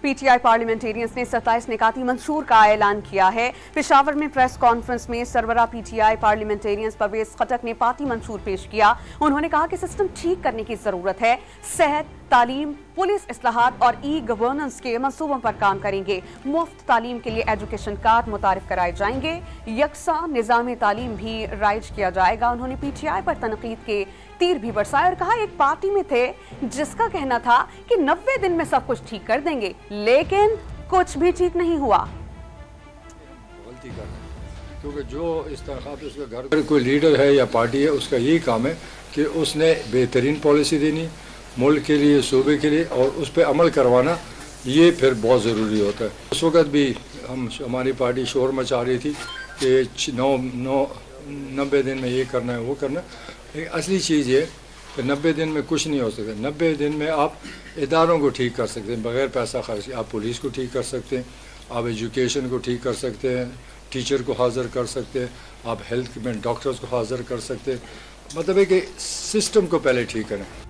P T I parliamentarians نے 27 نکاتی منشور کا اعلان کیا ہے۔ پشاور میں پریس کانفرنس میں سربراہ P T I parliamentarians Pervez Khattak نے پارٹی منشور پیش کیا۔ انہوں نے کہا کہ سسٹم ٹھیک کرنے کی ضرورت ہے۔ صحت، تعلیم، پولیس اصلاحات اور ای گورننس کے منصوبوں پر کام کریں گے۔ مفت تعلیم کے لیے ایجوکیشن کارڈ متعارف کرائے جائیں گے۔ یکساں نظام تعلیم بھی رائج کیا جائے گا۔ انہوں نے پی ٹی آئی پر تنقید کے تیر بھی برسائے اور کہا ایک پارٹی میں تھے جس کا کہنا تھا کہ 90 دن میں سب کچھ ٹھیک کر دیں گے، لیکن کچھ بھی ٹھیک نہیں ہوا۔ غلطی کر رہے ہیں کیونکہ جو استحقاق اس کا گھر کوئی لیڈر ہے یا پارٹی ہے، اس کا یہی کام ہے کہ اس نے بہترین پالیسی دینی ملک کے لیے، صوبے کے لیے، اور اس پہ عمل کروانا، یہ پھر بہت ضروری ہوتا ہے۔ اس وقت بھی ہماری پارٹی شور مچا رہی تھی کہ 90 دن میں یہ کرنا ہے وہ کرنا ہے۔ اصلی چیز یہ کہ 90 دن میں کچھ نہیں ہو سکتا۔ 90 دن میں آپ اداروں کو ٹھیک کر سکتے ہیں بغیر پیسہ خرچ۔ آپ پولیس کو ٹھیک کر سکتے ہیں، آپ ایجوکیشن کو ٹھیک کر سکتے ہیں، ٹیچر کو حاضر کر سکتے ہیں، آپ ہیلتھ میں ڈاکٹرز کو حاضر کر سکتے ہیں۔ مطلب ہے کہ سسٹم کو پہلے ٹھیک کریں۔